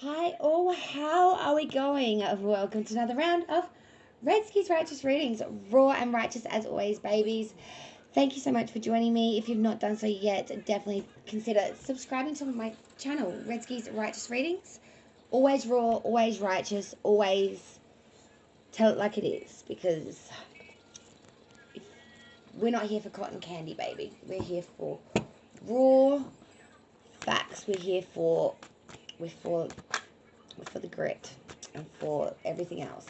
Hi all, how are we going? Welcome to another round of Redski's Righteous Readings, raw and righteous as always, babies. Thank you so much for joining me. If you've not done so yet, definitely consider subscribing to my channel, Redski's Righteous Readings. Always raw, always righteous, always tell it like it is, because we're not here for cotton candy, baby. We're here for raw facts. We're for the grit and for everything else.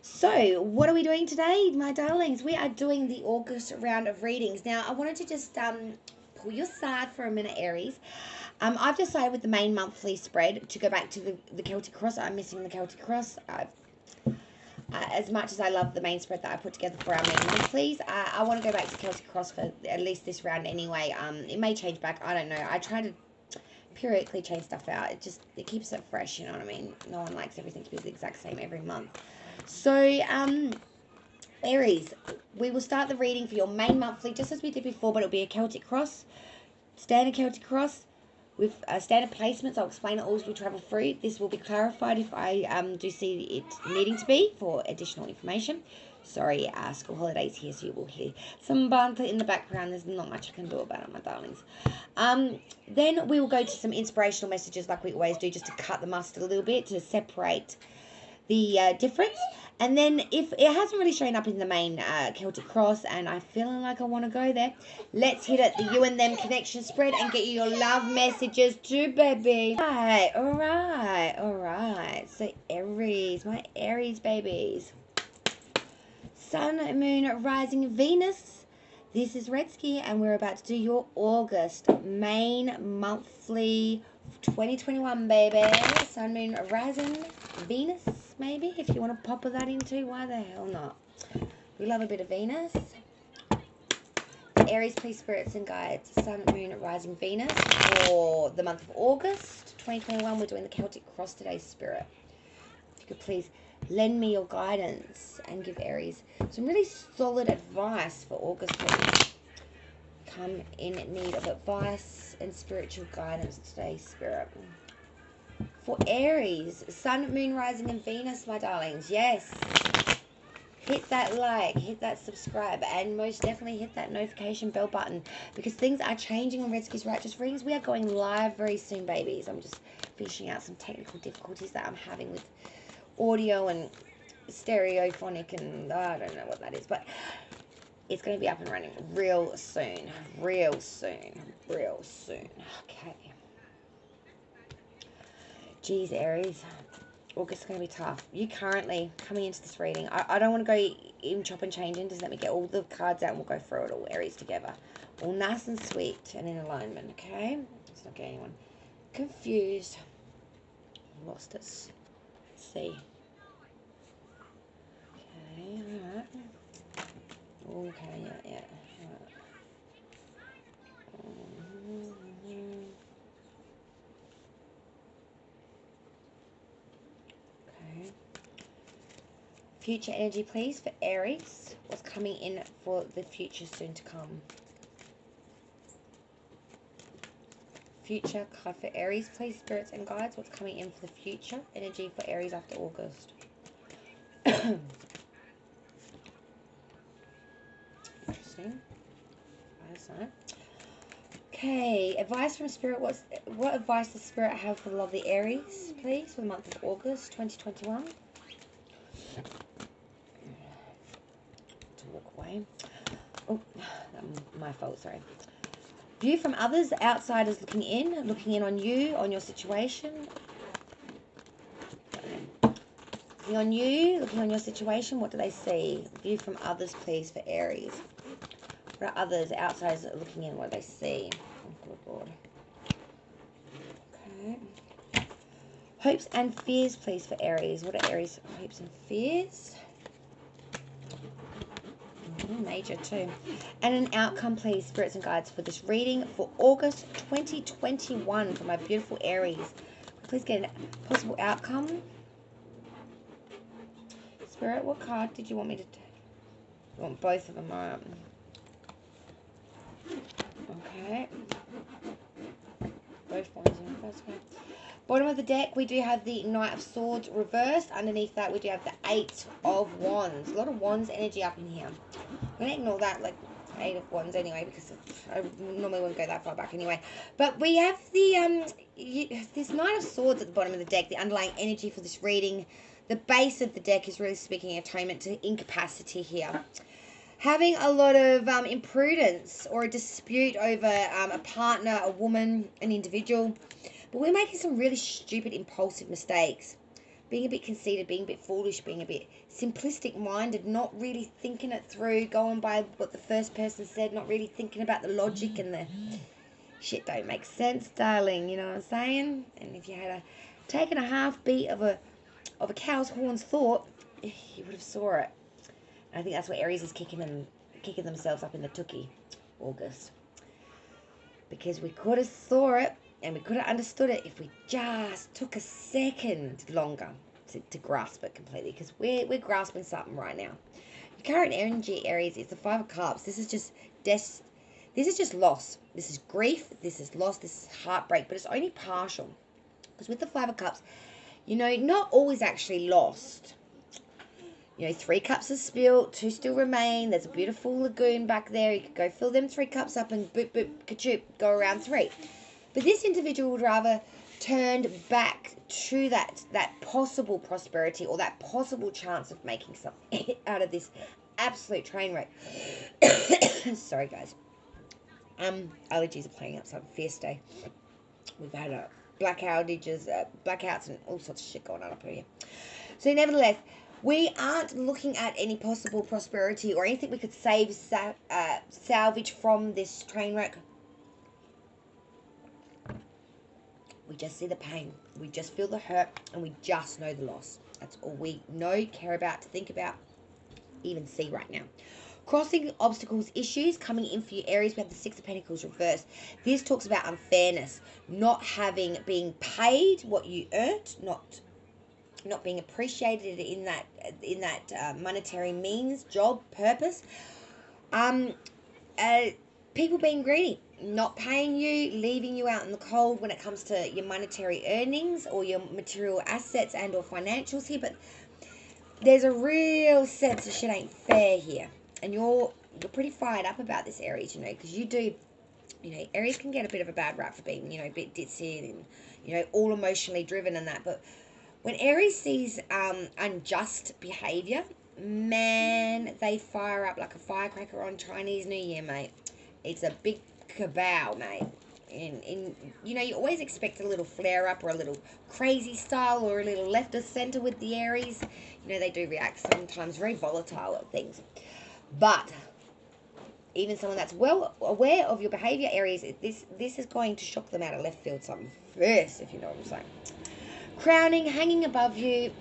So, what are we doing today, my darlings? We are doing the August round of readings. Now, I wanted to just pull your side for a minute, Aries. I've decided with the main monthly spread to go back to the Celtic Cross. I'm missing the Celtic Cross. As much as I love the main spread that I put together for our main monthlies, I want to go back to Celtic Cross for at least this round anyway. It may change back. I don't know. I try to periodically change stuff out. It keeps it fresh, you know what I mean? No one likes everything to be the exact same every month. So, Aries, we will start the reading for your main monthly just as we did before, but it'll be a Celtic Cross, standard Celtic Cross with standard placements. I'll explain it all as we travel through. This will be clarified if I do see it needing to be for additional information. Sorry, school holidays here, so you will hear some banter in the background. There's not much I can do about it, my darlings. Then we will go to some inspirational messages like we always do, just to cut the mustard a little bit, to separate the difference. And then if it hasn't really shown up in the main Celtic Cross and I'm feeling like I want to go there, let's hit it, the you and them connection spread, and get you your love messages too, baby. All right. So Aries, my Aries babies. Sun, Moon, Rising, Venus. This is Redski, and we're about to do your August main monthly 2021, baby. Sun, Moon, Rising, Venus, maybe, if you want to pop that into. Why the hell not? We love a bit of Venus. Aries, please, spirits and guides. Sun, Moon, Rising, Venus for the month of August 2021. We're doing the Celtic Cross today, Spirit. If you could please lend me your guidance and give Aries some really solid advice for August, please. Come in need of advice and spiritual guidance today, Spirit. For Aries, Sun, Moon, Rising, and Venus, my darlings. Yes. Hit that like, hit that subscribe, and most definitely hit that notification bell button, because things are changing on Redski's Righteous Readings. We are going live very soon, babies. I'm just finishing out some technical difficulties that I'm having with audio and stereophonic, and I don't know what that is, but it's going to be up and running real soon. Okay. Geez, Aries, August is going to be tough. You currently, coming into this reading, I don't want to go in chop and change in. Just let me get all the cards out and we'll go through it all, Aries, together. All nice and sweet and in alignment, okay? Let's not get anyone confused. Lost us. Let's see. Okay, alright. Okay, yeah. Okay. Future energy, please, for Aries. What's coming in for the future soon to come? Future card for Aries, please, spirits and guides. What's coming in for the future energy for Aries after August? Interesting. Okay, advice from Spirit. What advice does Spirit have for the lovely Aries, please, for the month of August 2021? To walk away. Oh, my fault, sorry. View from others, outsiders looking in on you, on your situation. Looking on you, looking on your situation. What do they see? View from others, please, for Aries. What are others, outsiders looking in? What do they see? Oh, good Lord. Okay. Hopes and fears, please, for Aries. What are Aries' hopes and fears? Major too. And an outcome, please, spirits and guides, for this reading for August 2021 for my beautiful Aries. Please get a possible outcome. Spirit, what card did you want me to take? I want both of them, alright. Okay. Both ones in the first one. Bottom of the deck, we do have the Knight of Swords reversed. Underneath that, we do have the Eight of Wands. A lot of Wands energy up in here. I'm going to ignore that, like, Eight of Wands anyway, because I normally wouldn't go that far back anyway. But we have the this Knight of Swords at the bottom of the deck, the underlying energy for this reading. The base of the deck is really speaking atonement to incapacity here. Having a lot of imprudence or a dispute over a partner, a woman, an individual. But we're making some really stupid, impulsive mistakes. Being a bit conceited, being a bit foolish, being a bit simplistic-minded, not really thinking it through, going by what the first person said, not really thinking about the logic and the shit don't make sense, darling, you know what I'm saying? And if you had taken a half beat of a cow's horn's thought, you would have saw it. I think that's what Aries is kicking themselves up in the tookie, August. Because we could have saw it and we could have understood it if we just took a second longer to grasp it completely. Because we're grasping something right now. Your current energy, Aries, is the Five of Cups. This is just loss. This is grief. This is loss. This is heartbreak. But it's only partial. Because with the Five of Cups, you know, not always actually lost. You know, 3 cups are spilled, 2 still remain. There's a beautiful lagoon back there. You could go fill them 3 cups up and boop, boop, ka-choop, go around 3. But this individual would rather turned back to that possible prosperity or that possible chance of making something out of this absolute train wreck. Sorry, guys. Allergies are playing up some fierce day. We've had blackouts and all sorts of shit going on up here. So nevertheless, we aren't looking at any possible prosperity or anything we could salvage from this train wreck. We just see the pain. We just feel the hurt, and we just know the loss. That's all we know, care about, to think about, even see right now. Crossing obstacles, issues coming in for you, Aries. We have the Six of Pentacles reversed. This talks about unfairness, not being paid what you earned, not being appreciated in that monetary means, job, purpose. People being greedy, not paying you, leaving you out in the cold when it comes to your monetary earnings or your material assets and or financials here. But there's a real sense of shit ain't fair here, and you're pretty fired up about this, Aries. You know, because Aries can get a bit of a bad rap for being, a bit ditzy and all emotionally driven and that, but when Aries sees unjust behaviour, man, they fire up like a firecracker on Chinese New Year, mate. It's a big kabow, mate. And you always expect a little flare-up or a little crazy style or a little left of centre with the Aries. They do react sometimes very volatile at things. But even someone that's well aware of your behaviour, Aries, this is going to shock them out of left field something first, if you know what I'm saying. Crowning, hanging above you,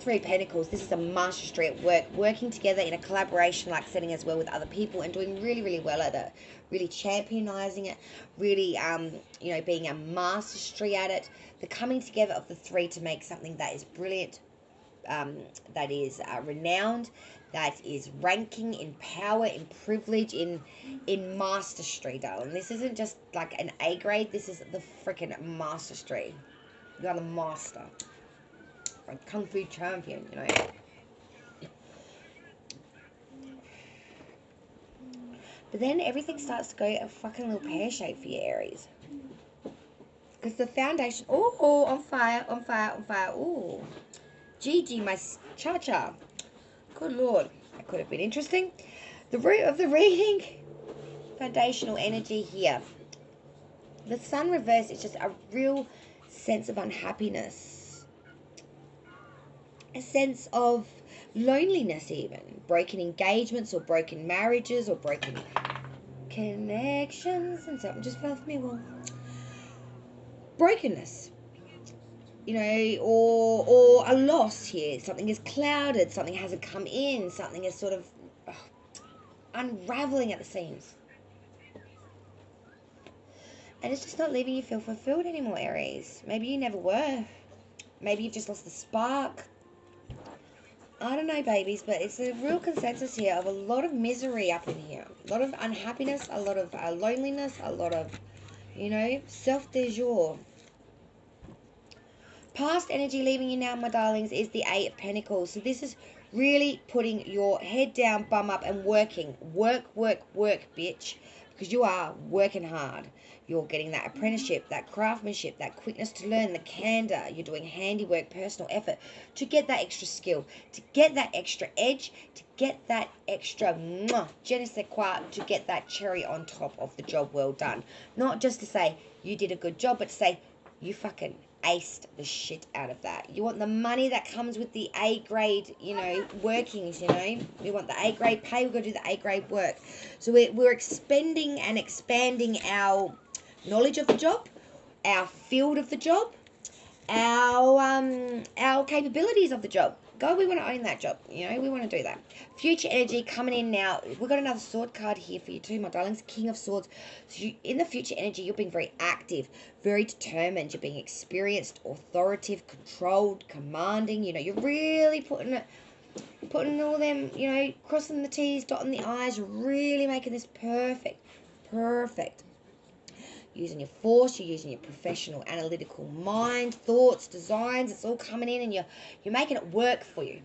3 Pentacles. This is a mastery at work, working together in a collaboration like setting as well with other people and doing really, really well at it, really championising it, really, being a mastery at it. The coming together of the 3 to make something that is brilliant, that is renowned, that is ranking in power, in privilege, in mastery, darling. This isn't just like an A grade. This is the freaking mastery. You are the master. A kung fu champion, But then everything starts to go a fucking little pear-shaped for you, Aries. Because the foundation... Oh, on fire. Oh. Gigi, my cha-cha. Good Lord. That could have been interesting. The root of the reading. Foundational energy here. The sun reverse is just a real sense of unhappiness, a sense of loneliness even, broken engagements or broken marriages or broken connections, and something just fell from me, well, brokenness, or a loss here. Something is clouded, something hasn't come in, something is sort of unraveling at the seams. And it's just not leaving you feel fulfilled anymore, Aries. Maybe you never were. Maybe you've just lost the spark. I don't know, babies, but it's a real consensus here of a lot of misery up in here. A lot of unhappiness, a lot of loneliness, a lot of, self-de jour. Past energy leaving you now, my darlings, is the Eight of Pentacles. So this is really putting your head down, bum up, and working. Work, bitch. Because you are working hard. You're getting that apprenticeship, that craftsmanship, that quickness to learn, the candor. You're doing handiwork, personal effort to get that extra skill, to get that extra edge, to get that extra je ne sais quoi, to get that cherry on top of the job well done. Not just to say you did a good job, but to say you fucking aced the shit out of that. You want the money that comes with the A grade, workings, We want the A grade pay, we've got to do the A grade work. So we're expending and expanding our knowledge of the job, our field of the job, our capabilities of the job. God, we want to own that job. We want to do that. Future energy coming in now. We've got another sword card here for you too, my darlings. King of Swords. So in the future energy, you're being very active, very determined. You're being experienced, authoritative, controlled, commanding. You're really putting all them, crossing the T's, dotting the I's, really making this perfect. Perfect. Using your force, you're using your professional analytical mind, thoughts, designs, it's all coming in and you're making it work for you.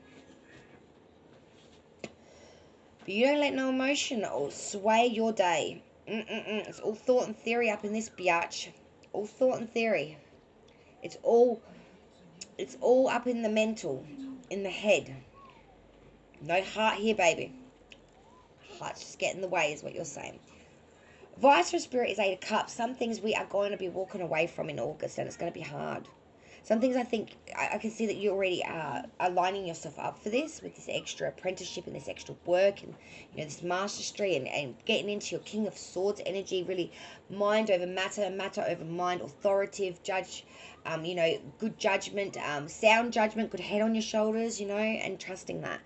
But you don't let no emotion or sway your day. It's all thought and theory up in this biatch. All thought and theory. It's all up in the mental, in the head. No heart here, baby. Heart's just getting in the way is what you're saying. Vice for Spirit is Eight of Cups. Some things we are going to be walking away from in August, and it's going to be hard. Some things I think I can see that you already are lining yourself up for this, with this extra apprenticeship and this extra work and this mastery and getting into your King of Swords energy, really mind over matter, matter over mind, authoritative, judge, good judgment, sound judgment, good head on your shoulders, and trusting that.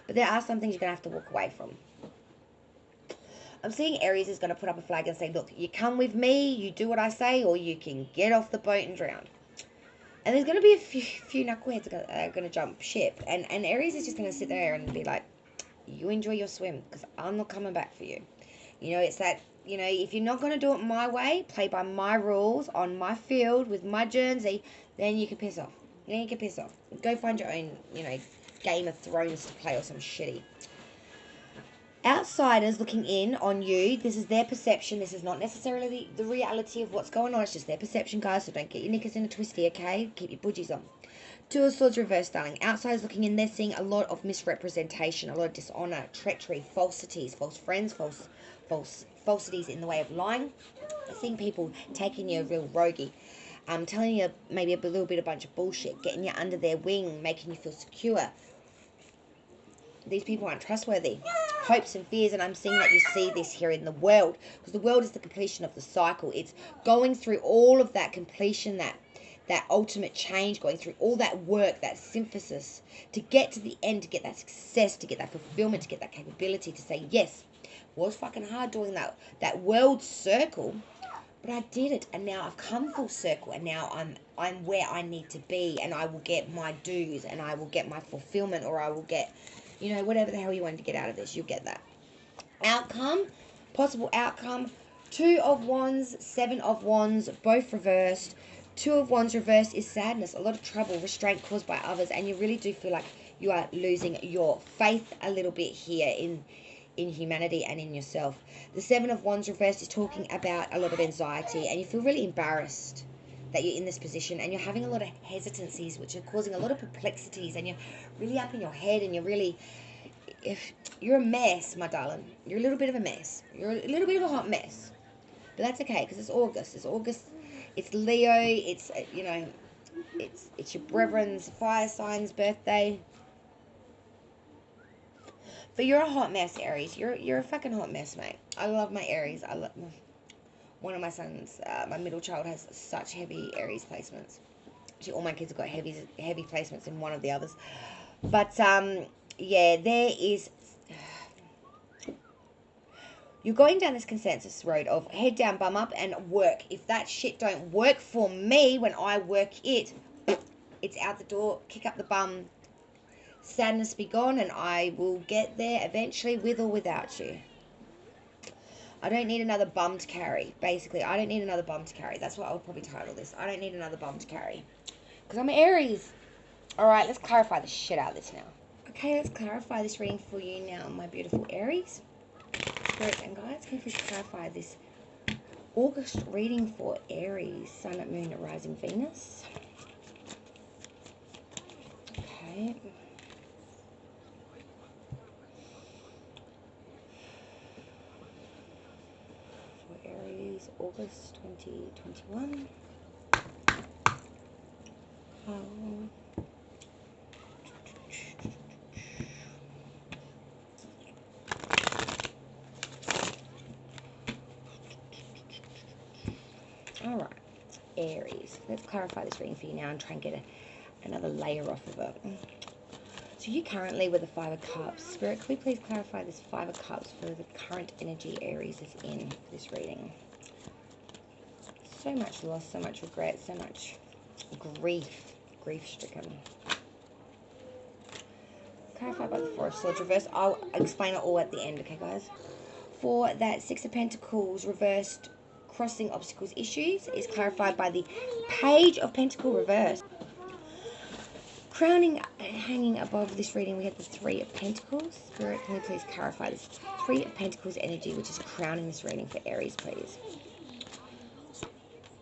But there are some things you're going to have to walk away from. I'm seeing Aries is going to put up a flag and say, look, you come with me, you do what I say, or you can get off the boat and drown. And there's going to be a few knuckleheads that are going to jump ship. And Aries is just going to sit there and be like, you enjoy your swim, because I'm not coming back for you. It's that, if you're not going to do it my way, play by my rules, on my field, with my Guernsey, then you can piss off. Then you can piss off. Go find your own, Game of Thrones to play or some shitty. Outsiders looking in on you, this is their perception. This is not necessarily the reality of what's going on. It's just their perception, guys, so don't get your knickers in a twisty, okay? Keep your budgies on. Two of Swords reverse, darling. Outsiders looking in, they're seeing a lot of misrepresentation, a lot of dishonor, treachery, falsities, false friends, falsities in the way of lying. They're seeing people taking you a real roguey. Telling you maybe a little bit of bunch of bullshit, getting you under their wing, making you feel secure. These people aren't trustworthy. Hopes and fears, and I'm seeing that you see this here in the world, because the world is the completion of the cycle. It's going through all of that completion, that ultimate change, going through all that work, that synthesis, to get to the end, to get that success, to get that fulfillment, to get that capability to say, yes, it was fucking hard doing that world circle, but I did it, and now I've come full circle, and now I'm where I need to be, and I will get my dues, and I will get my fulfillment, or I will get, whatever the hell you wanted to get out of this, you'll get that. Outcome, possible outcome, Two of Wands, Seven of Wands, both reversed. Two of Wands reversed is sadness, a lot of trouble, restraint caused by others, and you really do feel like you are losing your faith a little bit here in humanity and in yourself. The Seven of Wands reversed is talking about a lot of anxiety, and you feel really embarrassed that you're in this position, and you're having a lot of hesitancies, which are causing a lot of perplexities, and you're really up in your head, and you're a mess, my darling. You're a little bit of a mess. You're a little bit of a hot mess. But that's okay, because it's August. It's Leo. It's, it's your brethren's fire sign's birthday. But you're a hot mess, Aries. You're a fucking hot mess, mate. I love my Aries. One of my sons, my middle child, has such heavy Aries placements. Actually, all my kids have got heavy placements in one of the others. But, yeah, there is... You're going down this consensus road of head down, bum up, and work. If that shit don't work for me when I work it, it's out the door, kick up the bum, sadness be gone, and I will get there eventually with or without you. I don't need another bum to carry. Basically, I don't need another bum to carry. That's what I'll probably title this. I don't need another bum to carry. Because I'm Aries. Alright, let's clarify the shit out of this now. Okay, let's clarify this reading for you now, my beautiful Aries. Spirit and guides, can you please clarify this August reading for Aries, Sun, Moon, Rising, Venus? Okay. For Aries, August 2021. Alright, Aries. Let's clarify this reading for you now and try and get another layer off of it. So you currently with the Five of Cups. Spirit, can we please clarify this Five of Cups for the current energy Aries is in for this reading? So much loss, so much regret, so much grief-stricken. Clarified by the Four of Swords reversed. I'll explain it all at the end, okay, guys? For that Six of Pentacles reversed, crossing obstacles issues is clarified by the Page of Pentacles reversed. Crowning, hanging above this reading, we have the Three of Pentacles. Spirit, can we please clarify this Three of Pentacles energy, which is crowning this reading for Aries, please?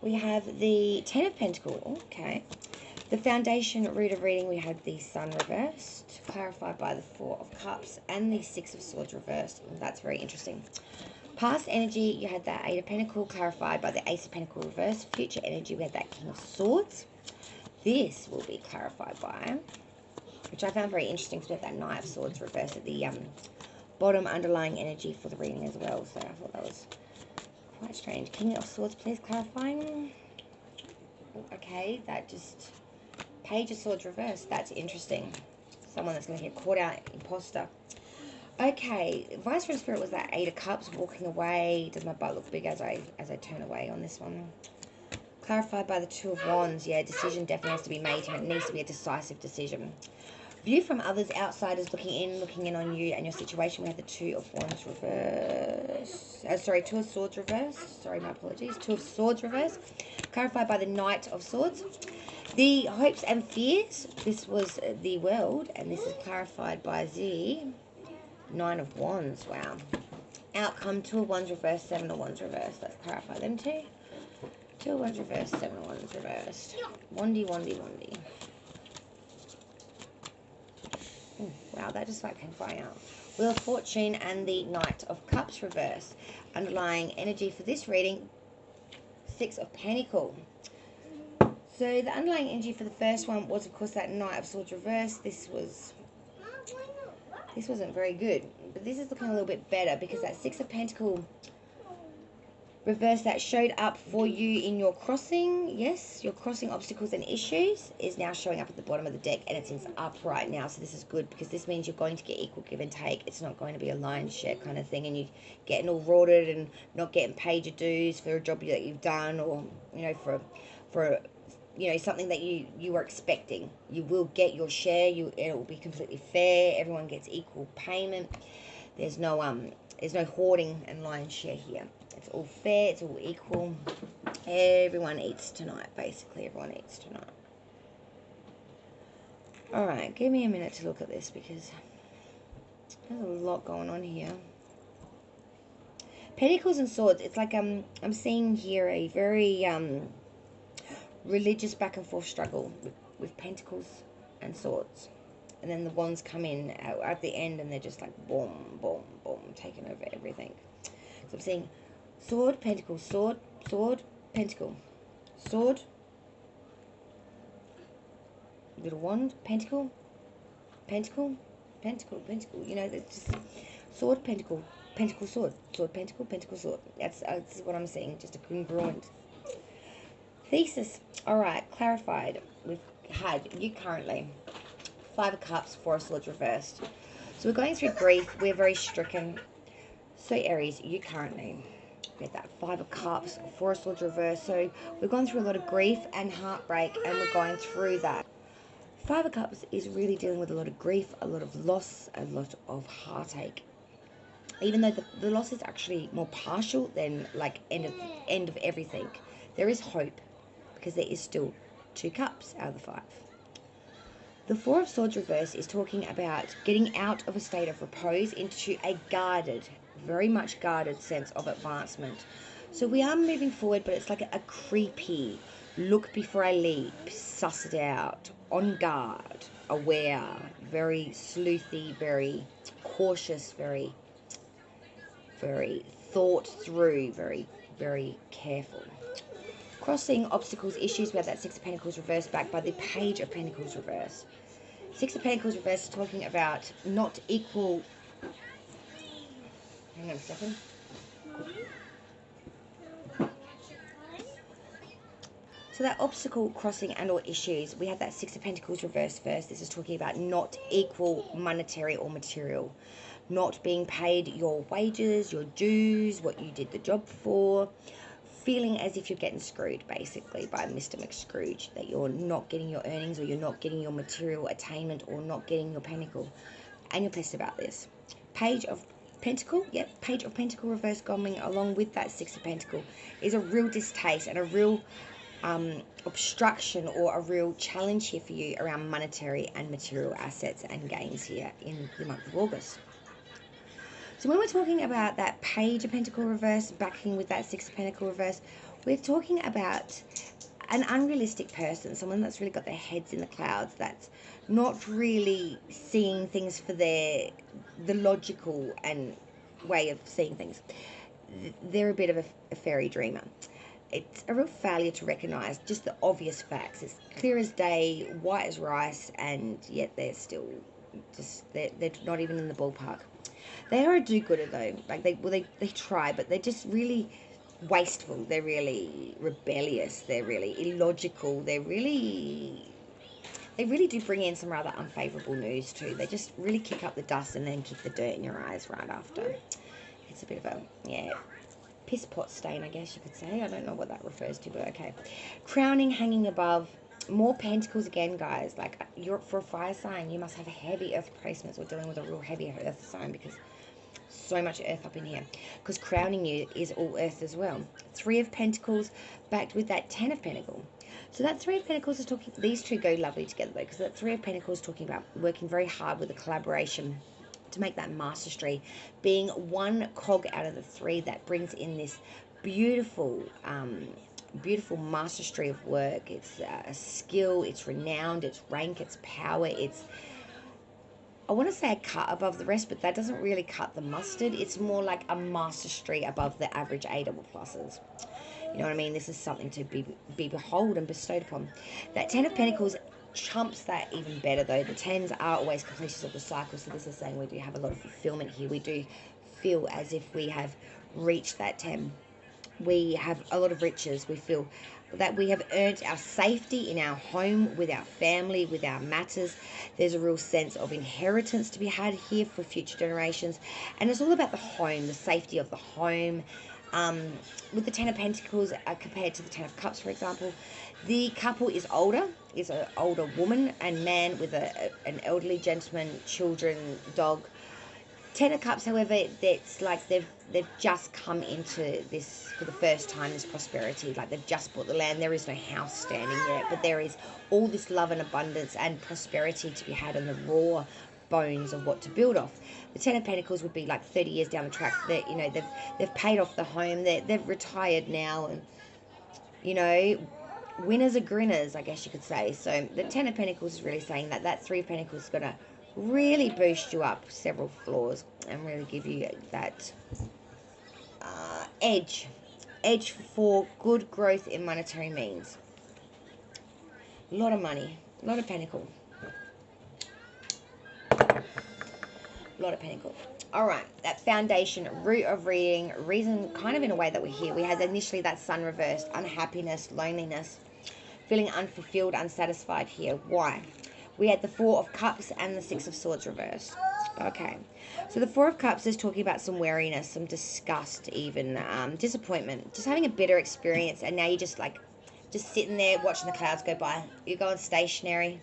We have the Ten of Pentacles, okay. The foundation root of reading, we had the Sun reversed, clarified by the Four of Cups, and the Six of Swords reversed. That's very interesting. Past energy, you had that Eight of Pentacles, clarified by the Ace of Pentacles reversed. Future energy, we had that King of Swords. This will be clarified by, which I found very interesting, because we had that Knight of Swords reversed at the bottom underlying energy for the reading as well. So I thought that was quite strange. King of Swords, please clarifying. Okay, that just... Page of Swords reversed. That's interesting. Someone that's going to get caught out, imposter. Okay, Vice from Spirit was that Eight of Cups, walking away. Does my butt look big as I turn away on this one? Clarified by the Two of Wands. Yeah, decision definitely has to be made here. It needs to be a decisive decision. View from others, outsiders looking in on you and your situation. We have the Two of Wands reverse. Sorry, Two of Swords reverse. Sorry, my apologies. Two of Swords reverse. Clarified by the Knight of Swords. The hopes and fears. This was the World, and this is clarified by the Nine of Wands. Wow. Outcome, Two of Wands reversed, Seven of Wands reversed. Let's clarify them too. Two of Wands reversed, Seven of Wands reversed. Wandy, wandy, wandy. Ooh, wow, that just like came flying out. Wheel of Fortune and the Knight of Cups reversed. Underlying energy for this reading, Six of Pentacles. So the underlying energy for the first one was, of course, that Knight of Swords reversed. This wasn't very good, but this is looking a little bit better, because that Six of Pentacles reverse that showed up for you in your crossing. Yes, your crossing obstacles and issues is now showing up at the bottom of the deck, and it's in upright now. So this is good, because this means you're going to get equal give and take. It's not going to be a lion's share kind of thing, and you getting all rorted and not getting paid your dues for a job that you've done, or for something that you were expecting. You will get your share. It will be completely fair. Everyone gets equal payment. There's no hoarding and lion's share here. It's all fair. It's all equal. Everyone eats tonight. Basically, everyone eats tonight. All right, give me a minute to look at this, because there's a lot going on here. Pentacles and Swords. It's like I'm seeing here a very religious back and forth struggle with Pentacles and Swords, and then the Wands come in at the end, and they're just like boom, boom, boom, taking over everything. So I'm seeing Sword, Pentacle, Sword, Sword, Pentacle, Sword, little Wand, Pentacle, Pentacle, Pentacle, Pentacle. It's just Sword, Pentacle, Pentacle, Sword, Sword, Pentacle, Pentacle, Sword. That's what I'm seeing. Just a congruent thesis. All right, clarified. We've had you currently Five of Cups, Four of Swords reversed. So we're going through grief. We're very stricken. So Aries, you currently get that Five of Cups, Four of Swords reversed. So we've gone through a lot of grief and heartbreak, and we're going through that. Five of Cups is really dealing with a lot of grief, a lot of loss, a lot of heartache. Even though the loss is actually more partial than like end of everything, there is hope, because there is still 2 cups out of the 5. The 4 of Swords reverse is talking about getting out of a state of repose into a guarded, very much guarded sense of advancement. So we are moving forward, but it's like a creepy look before I leap, suss it out, on guard, aware, very sleuthy, very cautious, very thought through, very careful. Crossing obstacles, issues, we have that 6 of Pentacles reversed back by the Page of Pentacles reverse. 6 of Pentacles reverse is talking about not equal... Hang on a second. So that obstacle, crossing and or issues, we have that 6 of Pentacles reversed first. This is talking about not equal monetary or material. Not being paid your wages, your dues, what you did the job for. Feeling as if you're getting screwed, basically, by Mr. McScrooge. That you're not getting your earnings, or you're not getting your material attainment, or not getting your pentacle. And you're pissed about this. Page of Pentacle, yep, Page of Pentacle reverse going along with that 6 of Pentacle is a real distaste and a real obstruction or a real challenge here for you around monetary and material assets and gains here in the month of August. So when we're talking about that Page of Pentacle reverse backing with that 6 of Pentacle reverse, we're talking about an unrealistic person, someone that's really got their heads in the clouds, that's not really seeing things for the logical and way of seeing things. They're a bit of a fairy dreamer. It's a real failure to recognise just the obvious facts. It's clear as day, white as rice, and yet they're still just, they're not even in the ballpark. They are a do-gooder though. Like they try, but they're just really wasteful. They're really rebellious. They're really illogical. They really do bring in some rather unfavourable news too. They just really kick up the dust and then kick the dirt in your eyes right after. It's a bit of a, yeah, piss pot stain, I guess you could say. I don't know what that refers to, but okay. Crowning hanging above. More pentacles again, guys. Like, you're for a fire sign, you must have heavy earth placements or dealing with a real heavy earth sign, because so much earth up in here. Because crowning you is all earth as well. 3 of Pentacles backed with that 10 of Pentacles. So that 3 of Pentacles is talking, these two go lovely together though, because that 3 of Pentacles is talking about working very hard with a collaboration to make that mastery, being one cog out of the 3 that brings in this beautiful beautiful mastery of work. It's a skill, it's renowned, it's rank, it's power, it's, I want to say a cut above the rest, but that doesn't really cut the mustard. It's more like a mastery above the average A double pluses. You know what I mean? This is something to be behold and bestowed upon. That 10 of Pentacles trumps that even better though. The 10s are always completions of the cycle, so this is saying we do have a lot of fulfillment here. We do feel as if we have reached that 10. We have a lot of riches. We feel that we have earned our safety in our home, with our family, with our matters. There's a real sense of inheritance to be had here for future generations. And it's all about the home, the safety of the home. With the 10 of Pentacles compared to the 10 of Cups, for example, the couple is older, is an older woman and man with an elderly gentleman, children, dog. 10 of Cups, however, it's like they've just come into this for the first time, this prosperity. Like they've just bought the land. There is no house standing yet, but there is all this love and abundance and prosperity to be had on the raw bones of what to build off. The 10 of Pentacles would be like 30 years down the track. That, you know, they've paid off the home. They've retired now, and you know, winners are grinners, I guess you could say. So the 10 of Pentacles is really saying that that 3 of Pentacles is going to really boost you up several floors and really give you that edge for good growth in monetary means. A lot of money, a lot of pentacle, a lot of pentacle. All right, that foundation, root of reading, reason, kind of in a way that we're here. We had initially that sun reversed, unhappiness, loneliness, feeling unfulfilled, unsatisfied here. Why? We had the 4 of Cups and the 6 of Swords reversed. Okay. So the 4 of Cups is talking about some weariness, some disgust even, disappointment. Just having a bitter experience, and now you're just like, just sitting there watching the clouds go by. You're going stationary.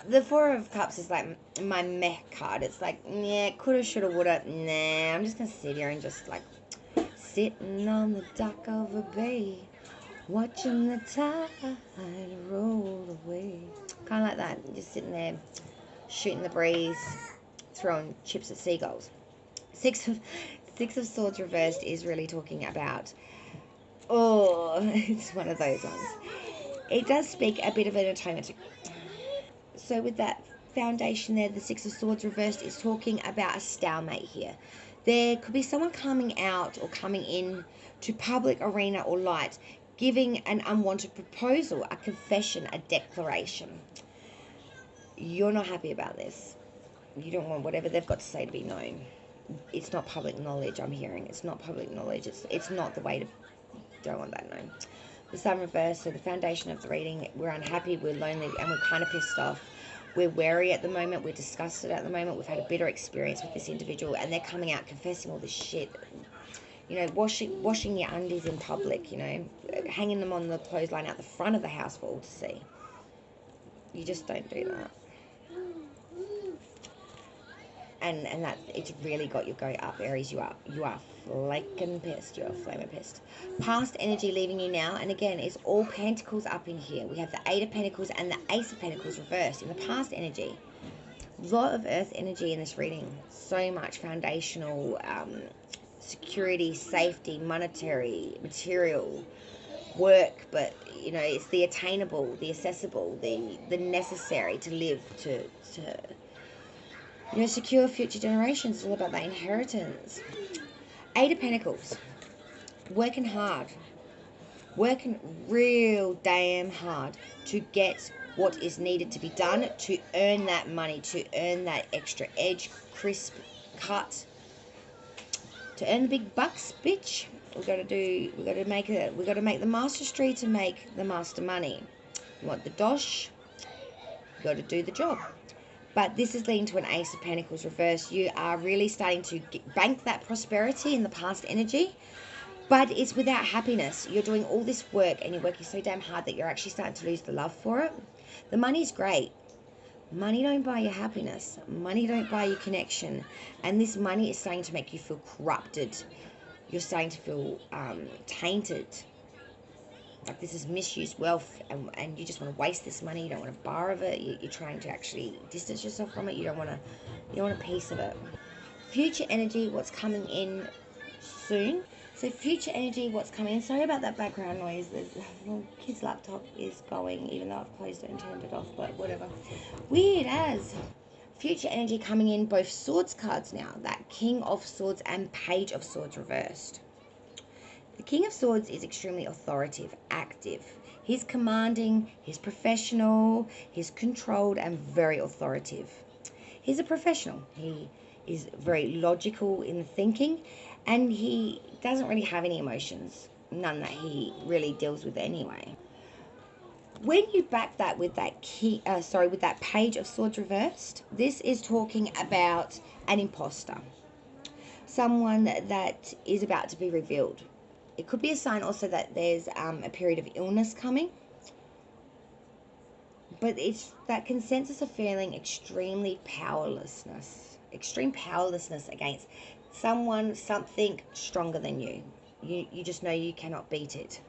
The 4 of Cups is like my meh card. It's like, yeah, coulda, shoulda, woulda. Nah, I'm just going to sit here and just like, sitting on the dock of a bay, Watching the tide roll away. Kind of like that. Just sitting there, shooting the breeze, throwing chips at seagulls. Six of Swords reversed is really talking about, oh, it's one of those ones. It does speak a bit of an atonement. So with that foundation there, the Six of Swords reversed is talking about a stalemate here. There could be someone coming out or coming in to public arena or light, giving an unwanted proposal, a confession, a declaration. You're not happy about this. You don't want whatever they've got to say to be known. It's not public knowledge, I'm hearing. It's not public knowledge. It's not the way to... Don't want that known. The Sun reversed, so the foundation of the reading, we're unhappy, we're lonely, and we're kind of pissed off. We're wary at the moment, we're disgusted at the moment, we've had a bitter experience with this individual, and they're coming out confessing all this shit. You know, washing your undies in public, you know, hanging them on the clothesline out the front of the house for all to see. You just don't do that. And that it's really got you going up, Aries. You are flaking pissed. You are flaming pissed. Past energy leaving you now, and again, it's all pentacles up in here. We have the Eight of Pentacles and the Ace of Pentacles reversed in the past energy. A lot of Earth energy in this reading. So much foundational security, safety, monetary, material, work, but you know, it's the attainable, the accessible, the necessary to live, to you know, secure future generations. It's all about that inheritance. Eight of Pentacles. Working hard. Working real damn hard to get what is needed to be done, to earn that money, to earn that extra edge, crisp cut, to earn the big bucks, bitch. We got to make the mastery to make the master money. You want the dosh, you got to do the job. But this is leading to an Ace of Pentacles reverse. You are really starting to bank that prosperity in the past energy, but it's without happiness. You're doing all this work and you're working so damn hard that you're actually starting to lose the love for it. The money's great. Money don't buy you happiness. Money don't buy you connection. And this money is starting to make you feel corrupted. You're starting to feel tainted. Like this is misused wealth, and you just want to waste this money. You don't want a bar of it. You're trying to actually distance yourself from it. You don't want a piece of it. Future energy, what's coming in soon. So future energy, what's coming in. Sorry about that background noise. The kid's laptop is going, even though I've closed it and turned it off, but whatever. Weird as. Future energy coming in, both swords cards now. That King of Swords and Page of Swords reversed. The King of Swords is extremely authoritative, active. He's commanding, he's professional, he's controlled, and very authoritative. He's a professional. He is very logical in thinking, and he doesn't really have any emotions. None that he really deals with anyway. When you back that with that with that Page of Swords reversed, this is talking about an imposter. Someone that is about to be revealed. It could be a sign also that there's a period of illness coming. But it's that consensus of feeling extreme powerlessness against someone, something stronger than you. You just know you cannot beat it.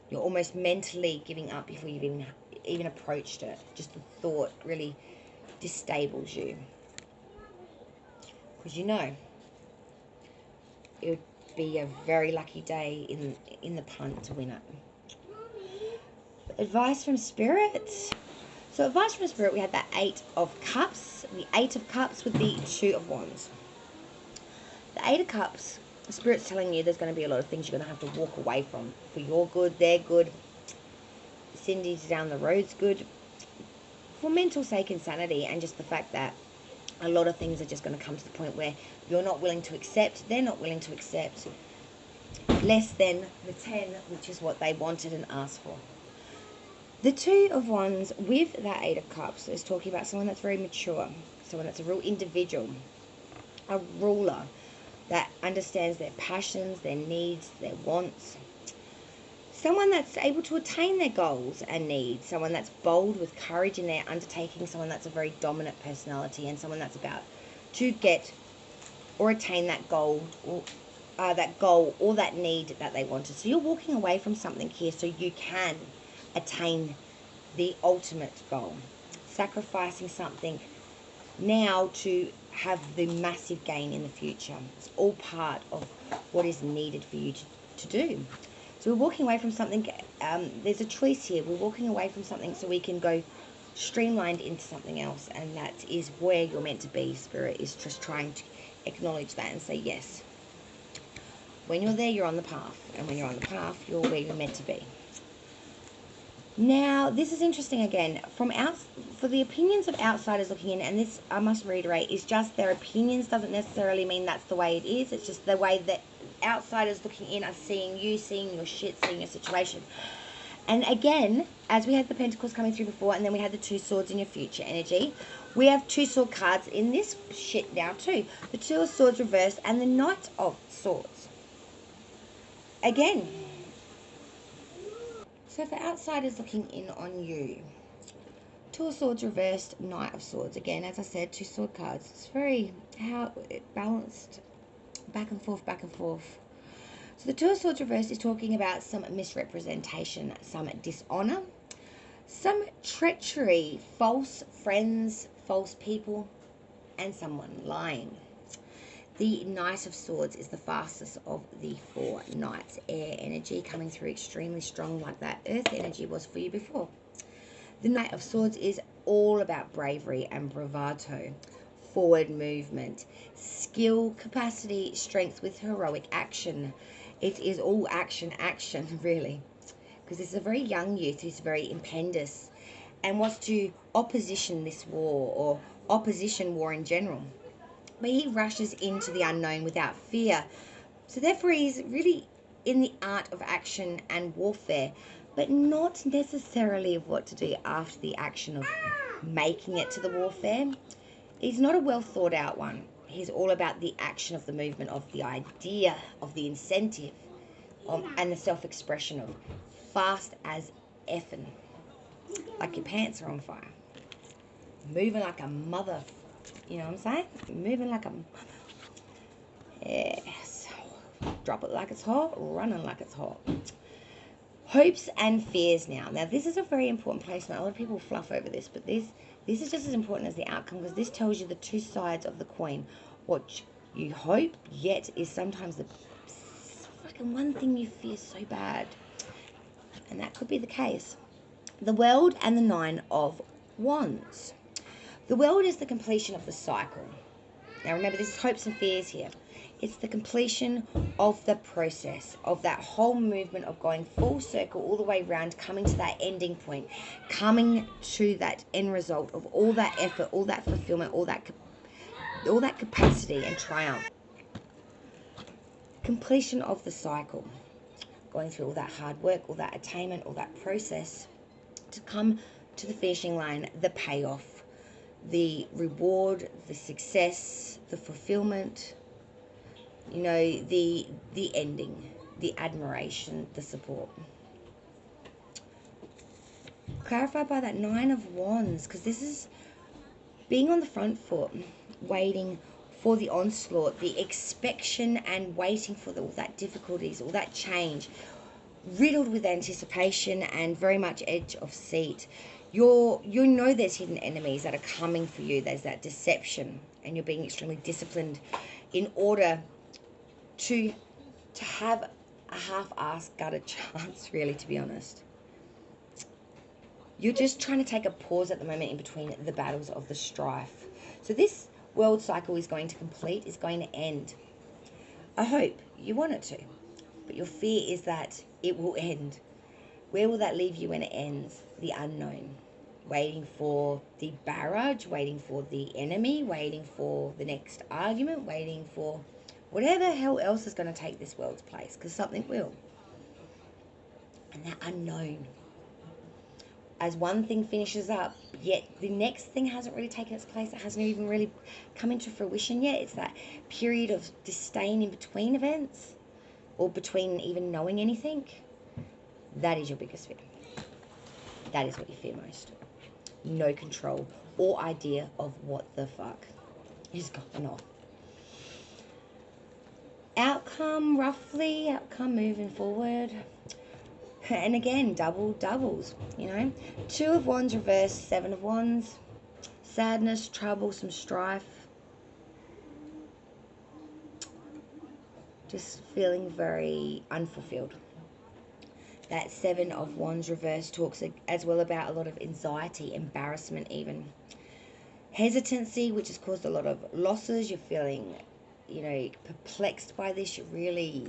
You're almost mentally giving up before you've even approached it. Just the thought really distables you. Because you know, it would be a very lucky day in the punt to win it. Advice from Spirit. So advice from Spirit, we had the Eight of Cups, the Eight of Cups with the Two of Wands. The Eight of Cups, Spirit's telling you there's going to be a lot of things you're going to have to walk away from. For your good, their good, Cindy's down the road's good. For mental sake and sanity, and just the fact that a lot of things are just going to come to the point where you're not willing to accept, they're not willing to accept less than the 10, which is what they wanted and asked for. The Two of Wands with that Eight of Cups is talking about someone that's very mature, someone that's a real individual, a ruler that understands their passions, their needs, their wants. Someone that's able to attain their goals and needs, someone that's bold with courage in their undertaking, someone that's a very dominant personality, and someone that's about to get or attain that goal or that goal or that need that they wanted. So you're walking away from something here so you can attain the ultimate goal. Sacrificing something now to have the massive gain in the future. It's all part of what is needed for you to do. So we're walking away from something. There's a choice here. We're walking away from something so we can go streamlined into something else, and that is where you're meant to be. Spirit is just trying to acknowledge that and say yes. When you're there, you're on the path, and when you're on the path, you're where you're meant to be. Now, this is interesting again. For the opinions of outsiders looking in, and this, I must reiterate, is just their opinions, doesn't necessarily mean that's the way it is. It's just the way that outsiders looking in are seeing you, seeing your shit, seeing your situation. And again, as we had the Pentacles coming through before, and then we had the Two Swords in your future energy, we have Two Sword cards in this shit now too. The Two of Swords reversed and the Knight of Swords. Again. So for outsiders looking in on you, Two of Swords reversed, Knight of Swords. Again, as I said, two sword cards. It's very balanced, back and forth, back and forth. So the Two of Swords reversed is talking about some misrepresentation, some dishonor, some treachery, false friends, false people, and someone lying. The Knight of Swords is the fastest of the four knights. Air energy coming through extremely strong, like that earth energy was for you before. The Knight of Swords is all about bravery and bravado, forward movement, skill, capacity, strength with heroic action. It is all action, really. Because this is a very young youth who's very impetuous and wants to opposition this war, or opposition war in general. But he rushes into the unknown without fear. So therefore he's really in the art of action and warfare, but not necessarily of what to do after the action of making it to the warfare. He's not a well thought out one. He's all about the action of the movement, of the idea, of the incentive, and the self-expression of fast as effing. Like your pants are on fire. Moving like a mother. You know what I'm saying? Moving like a mother. Yes. Drop it like it's hot, running like it's hot. Hopes and fears now. Now, this is a very important placement. A lot of people fluff over this, but this is just as important as the outcome, because this tells you the two sides of the coin. What you hope, yet is sometimes the fucking one thing you fear so bad. And that could be the case. The World and the Nine of Wands. The World is the completion of the cycle. Now remember, this is hopes and fears here. It's the completion of the process, of that whole movement of going full circle all the way around, coming to that ending point, coming to that end result of all that effort, all that fulfillment, all that capacity and triumph. Completion of the cycle. Going through all that hard work, all that attainment, all that process to come to the finishing line, the payoff, the reward, the success, the fulfillment, you know, the ending, the admiration, the support. Clarified by that Nine of Wands, because this is being on the front foot, waiting for the onslaught, the expectation and waiting for all that difficulties, all that change, riddled with anticipation and very much edge of seat. You know there's hidden enemies that are coming for you. There's that deception, and you're being extremely disciplined in order to have a half-assed gutted chance, really, to be honest. You're just trying to take a pause at the moment in between the battles of the strife. So this world cycle is going to complete, is going to end. I hope you want it to, but your fear is that it will end. Where will that leave you when it ends? The unknown. Waiting for the barrage, waiting for the enemy, waiting for the next argument, waiting for whatever hell else is going to take this world's place, because something will. And that unknown. As one thing finishes up, yet the next thing hasn't really taken its place. It hasn't even really come into fruition yet. It's that period of disdain in between events, or between even knowing anything. That is your biggest fear. That is what you fear most. No control or idea of what the fuck is going on. Outcome, roughly, outcome moving forward. And again, doubles, you know. 2 of Wands reversed, 7 of Wands. Sadness, trouble, some strife. Just feeling very unfulfilled. That 7 of Wands reverse talks as well about a lot of anxiety, embarrassment even. Hesitancy, which has caused a lot of losses. You're feeling, you know, perplexed by this. You're really,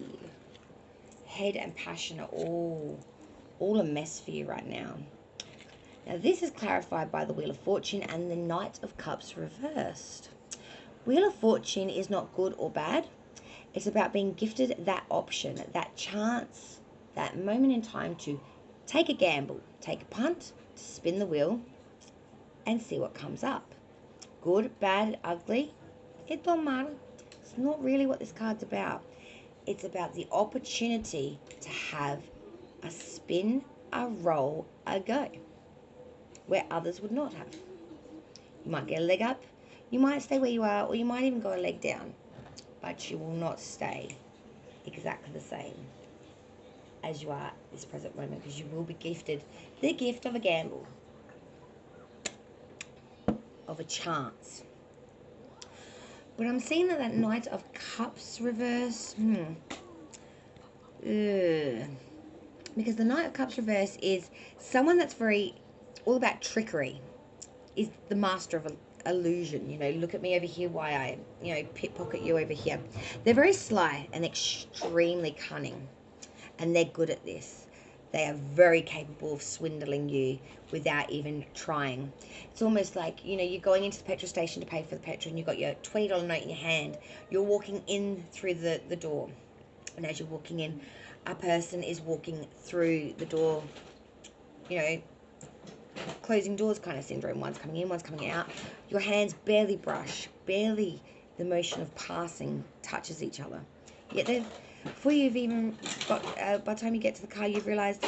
head and passion are all a mess for you right now. Now this is clarified by the Wheel of Fortune and the Knight of Cups reversed. Wheel of Fortune is not good or bad. It's about being gifted that option, that chance, that moment in time to take a gamble, take a punt, spin the wheel, and see what comes up. Good, bad, ugly, it don't matter. It's not really what this card's about. It's about the opportunity to have a spin, a roll, a go, where others would not have. You might get a leg up, you might stay where you are, or you might even go a leg down, but you will not stay exactly the same as you are at this present moment, because you will be gifted the gift of a gamble, of a chance. But I'm seeing that Knight of Cups reverse, because the Knight of Cups reverse is someone that's very all about trickery, is the master of illusion. You know, look at me over here, why I, you know, pickpocket you over here. They're very sly and extremely cunning, and they're good at this. They are very capable of swindling you without even trying. It's almost like, you know, you're going into the petrol station to pay for the petrol and you've got your $20 note in your hand. You're walking in through the door. And as you're walking in, a person is walking through the door, you know, closing doors kind of syndrome. One's coming in, one's coming out. Your hands barely brush, barely the motion of passing touches each other. Yet they've, before you've even got, by the time you get to the car, you've realised,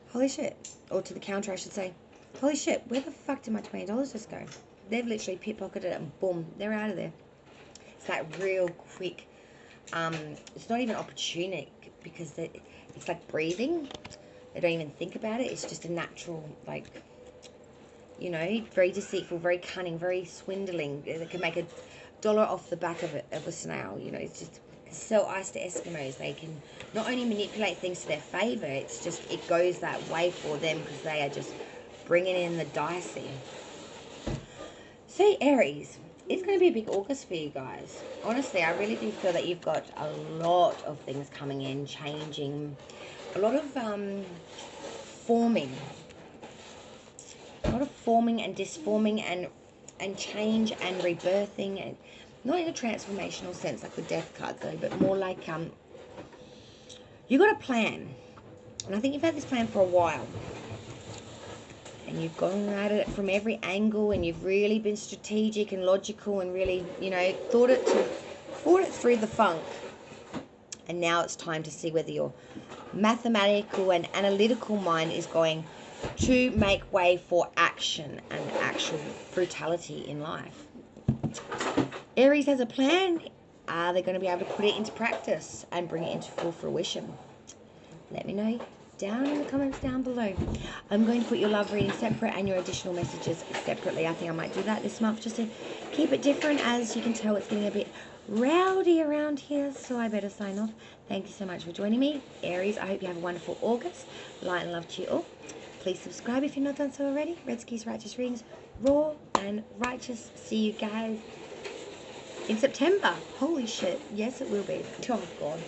holy shit, or to the counter I should say, holy shit, where the fuck did my $20 just go? They've literally pickpocketed it and boom, they're out of there. It's that real quick, it's not even opportunistic, because it's like breathing. They don't even think about it. It's just a natural, like, you know, very deceitful, very cunning, very swindling. They can make $1 off the back of a snail. You know, it's just sell ice to Eskimos. They can not only manipulate things to their favor, it's just, it goes that way for them because they are just bringing in the dicey. So Aries, it's going to be a big August for you guys. Honestly, I really do feel that you've got a lot of things coming in, changing, a lot of forming. A lot of forming and disforming and change and rebirthing, and not in a transformational sense like the Death card though, but more like you got a plan, and I think you've had this plan for a while, and you've gone at it from every angle, and you've really been strategic and logical and really, you know, thought it through the funk, and now it's time to see whether your mathematical and analytical mind is going to make way for action and actual brutality in life. Aries has a plan. Are they going to be able to put it into practice and bring it into full fruition? Let me know down in the comments down below. I'm going to put your love reading separate and your additional messages separately. I think I might do that this month just to keep it different. As you can tell, it's getting a bit rowdy around here, so I better sign off. Thank you so much for joining me, Aries. I hope you have a wonderful August. Light and love to you all. Please subscribe if you're not done so already. Red Skis Righteous Readings, raw and righteous. See you guys in September. Holy shit. Yes, it will be. Oh, God.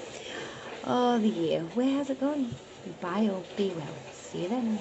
Oh, the year. Where has it gone? Bye, all. Be well. See you then.